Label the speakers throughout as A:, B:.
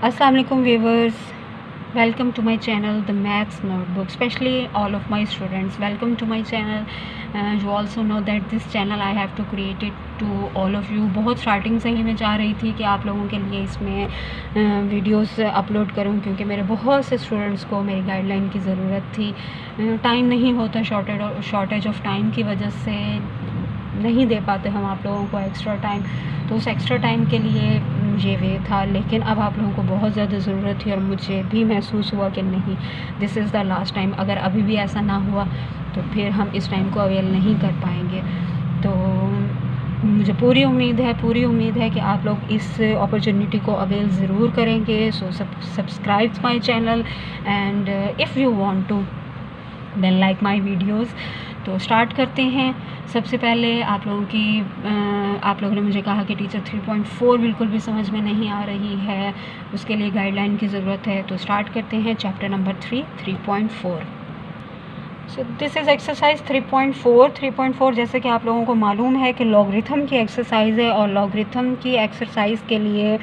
A: Assalamu alaikum viewers, welcome to my channel The Maths Notebook. Especially all of my students, welcome to my channel. You also know that this channel I have to create it to all of you. बहुत starting से ही मैं चाह रही थी कि आप लोगों के लिए इसमें वीडियोस अपलोड करूं, क्योंकि मेरे बहुत से स्टूडेंट्स को मेरी गाइडलाइन की ज़रूरत थी. टाइम नहीं होता, शॉर्टेज ऑफ टाइम की वजह से नहीं दे पाते हम आप लोगों को एक्स्ट्रा टाइम. तो उस एक्स्ट्रा टाइम के लिए ये वे था, लेकिन अब आप लोगों को बहुत ज़्यादा ज़रूरत थी और मुझे भी महसूस हुआ कि नहीं, this is the last time. अगर अभी भी ऐसा ना हुआ तो फिर हम इस टाइम को अवेल नहीं कर पाएंगे. तो मुझे पूरी उम्मीद है कि आप लोग इस अपॉर्चुनिटी को अवेल ज़रूर करेंगे. So subscribe my channel and if you want to then like my videos. तो स्टार्ट करते हैं. सबसे पहले आप लोगों ने मुझे कहा कि टीचर 3.4 बिल्कुल भी समझ में नहीं आ रही है, उसके लिए गाइडलाइन की ज़रूरत है. तो स्टार्ट करते हैं chapter number 3.4. So this is exercise 3.4. जैसे कि आप लोगों को मालूम है कि लॉगरिथम की एक्सरसाइज है, और लॉगरिथम की एक्सरसाइज के लिए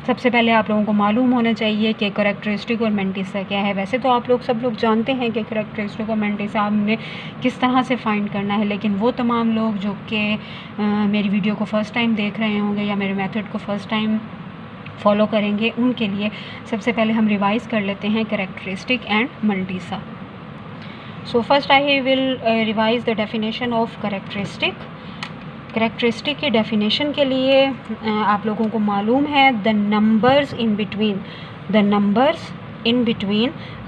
A: सबसे पहले आप लोगों को मालूम होना चाहिए कि करैक्टरिस्टिक और मेंटिसा क्या है. वैसे तो आप लोग सब लोग जानते हैं कि करैक्टरिस्टिक और मेंटिसा हमने किस तरह से फाइंड करना है, लेकिन वो तमाम लोग जो कि मेरी वीडियो को फ़र्स्ट टाइम देख रहे होंगे या मेरे मेथड को फ़र्स्ट टाइम फॉलो करेंगे, उनके लिए सबसे पहले हम रिवाइज़ कर लेते हैं characteristic and mantissa. So first I will revise the definition of characteristic. Characteristic की डेफिनेशन के लिए आप लोगों को मालूम है the numbers in between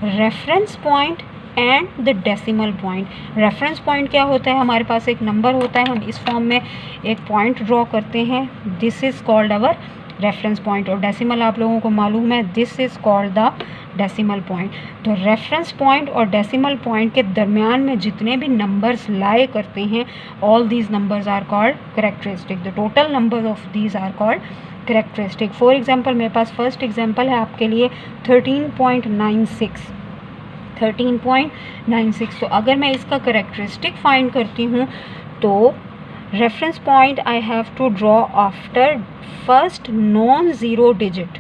A: reference point and the decimal point. Reference point क्या होता है? हमारे पास एक नंबर होता है, हम इस फॉर्म में एक पॉइंट ड्रॉ करते हैं, this is called our reference point. और डेसिमल आप लोगों को मालूम है, this is called the decimal point. तो रेफरेंस पॉइंट और डेसिमल पॉइंट के दरमियान में जितने भी नंबर्स लाए करते हैं, all these numbers are called characteristic. The total numbers of these are called characteristic. For example मेरे पास फर्स्ट एग्जांपल है आपके लिए 13.96. तो अगर मैं इसका करैक्टरिस्टिक फाइंड करती हूँ तो reference point I have to draw after first non zero digit.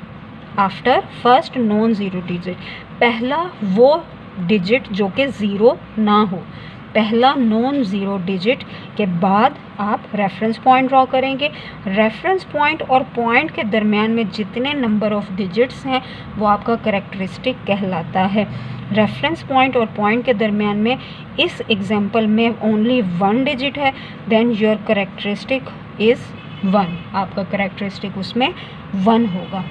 A: पहला वो डिजिट जो कि ज़ीरो ना हो, पहला नॉन ज़ीरो डिजिट के बाद आप रेफरेंस पॉइंट ड्रॉ करेंगे. रेफरेंस पॉइंट और पॉइंट के दरमियान में जितने नंबर ऑफ डिजिट्स हैं वो आपका करैक्टरिस्टिक कहलाता है. रेफरेंस पॉइंट और पॉइंट के दरमियान में इस एग्जांपल में ओनली वन डिजिट है, देन योर करैक्टरिस्टिक इज़ 1. आपका करैक्टरिस्टिक उसमें 1 होगा.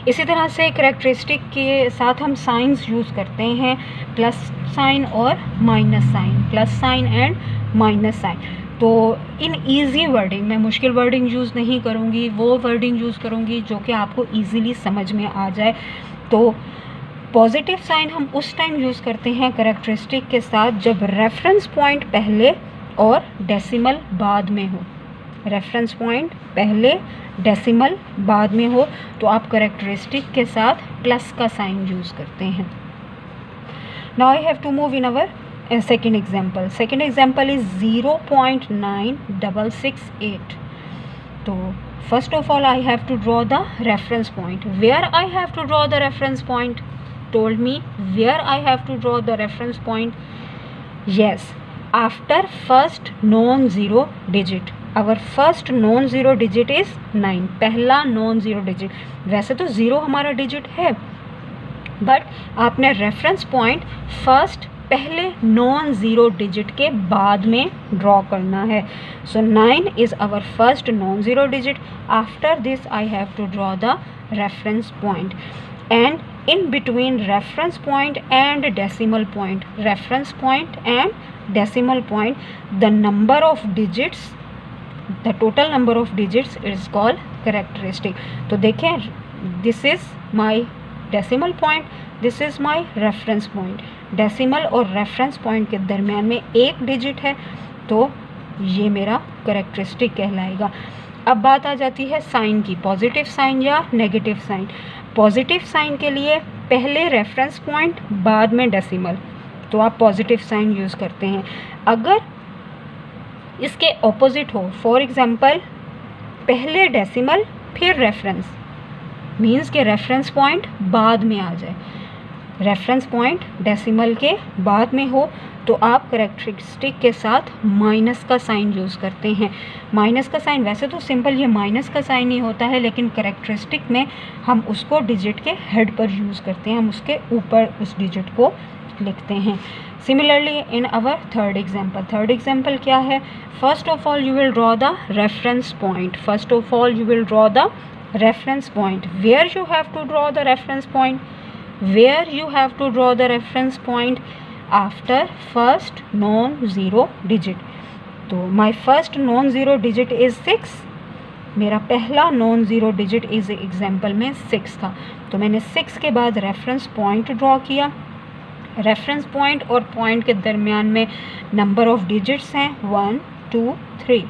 A: इसी तरह से करैक्टरिस्टिक के साथ हम साइंस यूज़ करते हैं, प्लस साइन और minus sign, plus sign and minus sign. तो इन इजी वर्डिंग, मैं मुश्किल वर्डिंग यूज़ नहीं करूँगी, वो वर्डिंग यूज़ करूँगी जो कि आपको ईज़िली समझ में आ जाए. तो पॉजिटिव साइन हम उस टाइम यूज़ करते हैं करैक्टरिस्टिक के साथ जब रेफरेंस पॉइंट पहले और डेसिमल बाद में हो. रेफरेंस पॉइंट पहले, डेसिमल बाद में हो, तो आप करैक्टरिस्टिक के साथ प्लस का साइन यूज़ करते हैं. Now I have to move in our second example. Second example is 0.9668. तो first of all I have to draw the reference point. Where I have to draw the reference point? Told me where I have to draw the reference point. Yes, after first non zero digit. Our first non zero digit is 9. पहला non zero digit. वैसे तो zero हमारा digit है, but आपने reference point first पहले non zero digit के बाद में ड्रॉ करना है. So 9 is our first non zero digit. After this I have to draw the reference point. And in between reference point and decimal point, reference point and decimal point, the number of digits, the total number of digits is called characteristic. तो देखें, this is my decimal point, this is my reference point. decimal और reference point के दरमियान में एक digit है, तो ये मेरा characteristic कहलाएगा. अब बात आ जाती है साइन की, पॉजिटिव साइन या नेगेटिव साइन. पॉजिटिव साइन के लिए पहले रेफरेंस पॉइंट बाद में डेसिमल, तो आप पॉजिटिव साइन यूज़ करते हैं. अगर इसके ऑपोजिट हो, फॉर एग्जांपल पहले डेसिमल फिर रेफरेंस, मीन्स के रेफरेंस पॉइंट बाद में आ जाए, रेफरेंस पॉइंट डेसिमल के बाद में हो तो आप करेक्टरिस्टिक के साथ माइनस का साइन यूज़ करते हैं। माइनस का साइन वैसे तो सिंपल ये माइनस का साइन ही होता है, लेकिन करेक्टरिस्टिक में हम उसको डिजिट के हेड पर यूज़ करते हैं, हम उसके ऊपर उस डिजिट को लिखते हैं। Similarly in our third example क्या है? First of all you will draw the reference point. First of all you will draw the reference point. Where you have to draw the reference point? Where you have to draw the reference point? After first non-zero digit. तो my first non-zero digit is 6. मेरा पहला non zero digit इस example में 6 था, तो मैंने 6 के बाद रेफरेंस पॉइंट ड्रॉ किया। रेफरेंस पॉइंट और पॉइंट के दरमियान में नंबर ऑफ डिजिट्स हैं 1 2 3।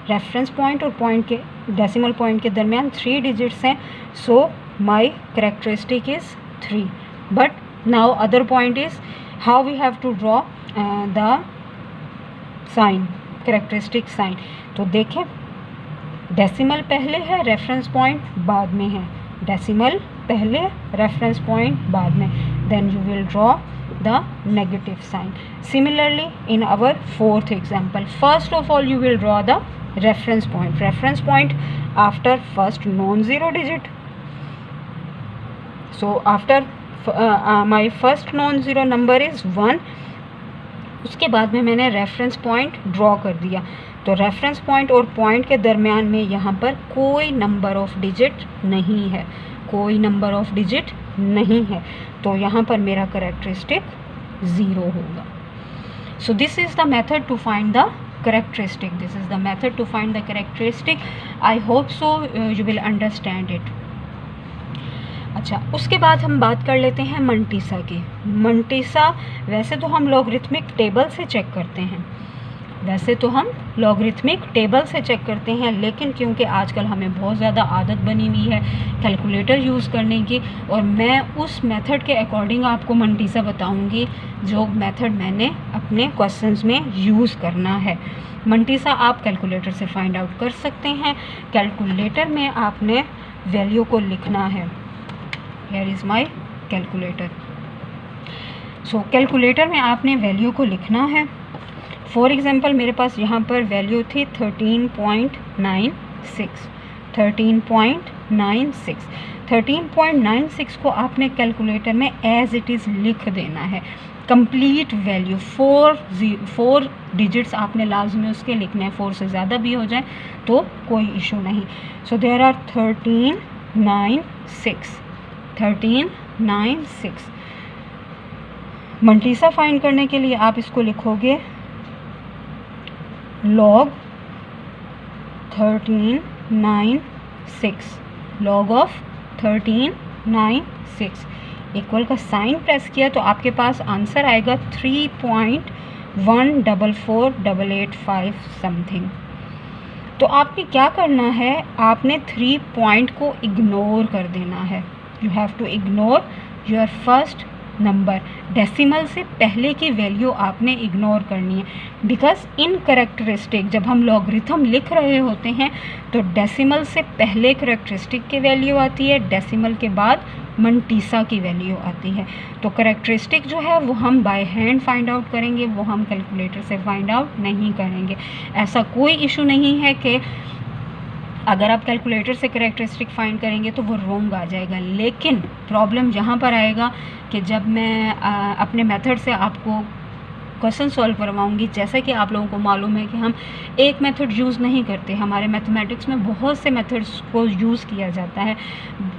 A: रेफरेंस पॉइंट और पॉइंट के डेसिमल पॉइंट के दरमियान 3 डिजिट्स हैं, so my characteristic is 3। But now other point is how we have to draw the sign, characteristic sign. तो देखें, डेसिमल पहले है, रेफरेंस पॉइंट बाद में है। डेसिमल पहले, रेफरेंस पॉइंट बाद में, then you will draw the negative sign. Similarly in our fourth example, first of all you will draw the reference point. Reference point after first non-zero digit. So after my first non-zero number is 1, उसके बाद में मैंने reference point draw कर दिया। तो reference point और point के दरमियान में यहाँ पर कोई नंबर ऑफ डिजिट नहीं है, कोई नंबर ऑफ डिजिट नहीं है, तो यहाँ पर मेरा करेक्टरिस्टिक 0 होगा। So this is the method to find the characteristic, this is the method to find the characteristic. I hope so you will understand it. अच्छा, उसके बाद हम बात कर लेते हैं मंटीसा की। मंटीसा वैसे तो हम लॉगरिथमिक टेबल से चेक करते हैं, वैसे तो हम लॉगरिथमिक टेबल से चेक करते हैं, लेकिन क्योंकि आजकल हमें बहुत ज़्यादा आदत बनी हुई है कैलकुलेटर यूज़ करने की, और मैं उस मेथड के अकॉर्डिंग आपको मंटीसा बताऊंगी जो मेथड मैंने अपने क्वेश्चंस में यूज़ करना है। मंटीसा आप कैलकुलेटर से फाइंड आउट कर सकते हैं। कैलकुलेटर में आपने वैल्यू को लिखना है। Here is my calculator. So calculator में आपने वैल्यू को लिखना है। फॉर एग्ज़ाम्पल मेरे पास यहाँ पर वैल्यू थी 13.96। 13.96 13.96 को आपने कैलकुलेटर में एज इट इज़ लिख देना है। कंप्लीट वैल्यू 4 डिजिट्स आपने लाजमी उसके लिखने हैं, 4 से ज़्यादा भी हो जाए तो कोई इशू नहीं। So there are 1396। Mantissa find करने के लिए आप इसको लिखोगे log 1396, log ऑफ 1396 इक्वल का साइन प्रेस किया तो आपके पास आंसर आएगा 3.144885 समथिंग। तो आपने क्या करना है, आपने 3 पॉइंट को इग्नोर कर देना है। You have to ignore your first number. Decimal से पहले की वैल्यू आपने इग्नोर करनी है, बिकॉज इन करेक्टरिस्टिक जब हम लॉगरिथम लिख रहे होते हैं तो डेसिमल से पहले करेक्टरिस्टिक की वैल्यू आती है, डेसिमल के बाद मंटीसा की वैल्यू आती है। तो करेक्टरिस्टिक जो है वो हम बाय हैंड फाइंड आउट करेंगे, वो हम कैलकुलेटर से फाइंड आउट नहीं करेंगे। ऐसा कोई इशू नहीं है कि अगर आप कैलकुलेटर से करेक्टरिस्टिक फाइंड करेंगे तो वो रॉन्ग आ जाएगा, लेकिन प्रॉब्लम यहाँ पर आएगा कि जब मैं अपने मेथड से आपको क्वेश्चन सॉल्व करवाऊंगी, जैसा कि आप लोगों को मालूम है कि हम एक मेथड यूज़ नहीं करते, हमारे मैथमेटिक्स में बहुत से मेथड्स को यूज़ किया जाता है।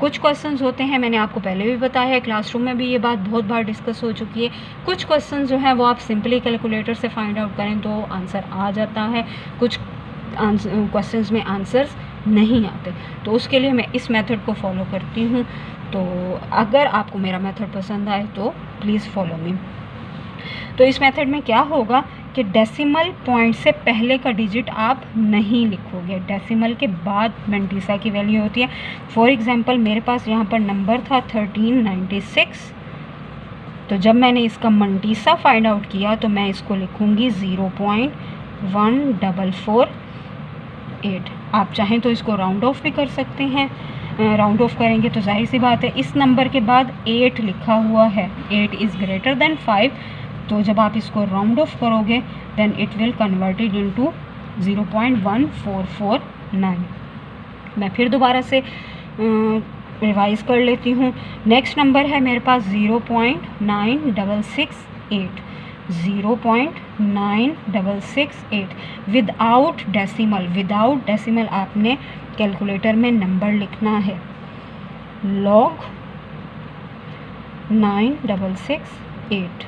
A: कुछ क्वेश्चंस होते हैं, मैंने आपको पहले भी बताया है, क्लासरूम में भी ये बात बहुत बार डिस्कस हो चुकी है। कुछ क्वेश्चन जो है वो आप सिंपली कैलकुलेटर से फाइंड आउट करें तो आंसर आ जाता है, कुछ क्वेश्चंस में आंसर्स नहीं आते, तो उसके लिए मैं इस मेथड को फॉलो करती हूँ। तो अगर आपको मेरा मेथड पसंद आए तो प्लीज़ फॉलो मी। तो इस मेथड में क्या होगा कि डेसिमल पॉइंट से पहले का डिजिट आप नहीं लिखोगे, डेसिमल के बाद मंटीसा की वैल्यू होती है। फॉर एग्जांपल मेरे पास यहाँ पर नंबर था 1396, तो जब मैंने इसका मंटीसा फाइंड आउट किया तो मैं इसको लिखूँगी 0.1448। आप चाहें तो इसको राउंड ऑफ भी कर सकते हैं, राउंड ऑफ करेंगे तो जाहिर सी बात है इस नंबर के बाद 8 लिखा हुआ है, 8 इज़ ग्रेटर देन 5, तो जब आप इसको राउंड ऑफ करोगे then it will converted into 0.1449। मैं फिर दोबारा से रिवाइज कर लेती हूँ। नेक्स्ट नंबर है मेरे पास 0.9668, 0.9668 विदाउट डेसिमल। विदाउट डेसिमल आपने कैलकुलेटर में नंबर लिखना है log 9668,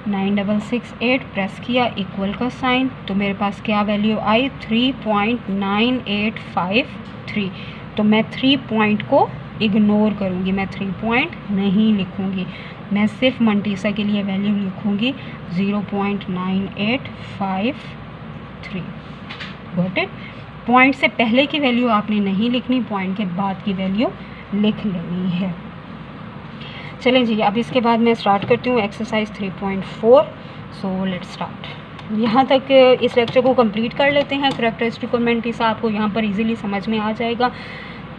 A: 9668 प्रेस किया, इक्वल का साइन, तो मेरे पास क्या वैल्यू आई 3.9853। तो मैं 3 पॉइंट को इग्नोर करूँगी, मैं 3 पॉइंट नहीं लिखूँगी, मैं सिर्फ मंटीसा के लिए वैल्यू लिखूँगी 0.9853। Got it. पॉइंट से पहले की वैल्यू आपने नहीं लिखनी, पॉइंट के बाद की वैल्यू लिख लेनी है। चलें जी, अब इसके बाद मैं स्टार्ट करती हूँ एक्सरसाइज 3.4। So let's start. यहाँ तक इस लेक्चर को कंप्लीट कर लेते हैं। करैक्टरिस्टिक और मंटीसा आपको यहाँ पर इजीली समझ में आ जाएगा।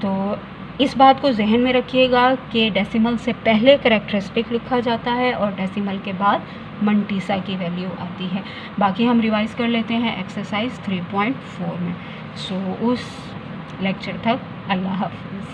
A: तो इस बात को जहन में रखिएगा कि डेसिमल से पहले करैक्टरिस्टिक लिखा जाता है और डेसिमल के बाद मंटीसा की वैल्यू आती है। बाकी हम रिवाइज कर लेते हैं एक्सरसाइज 3.4 में। सो उस लेक्चर तक अल्लाह हाफिज़।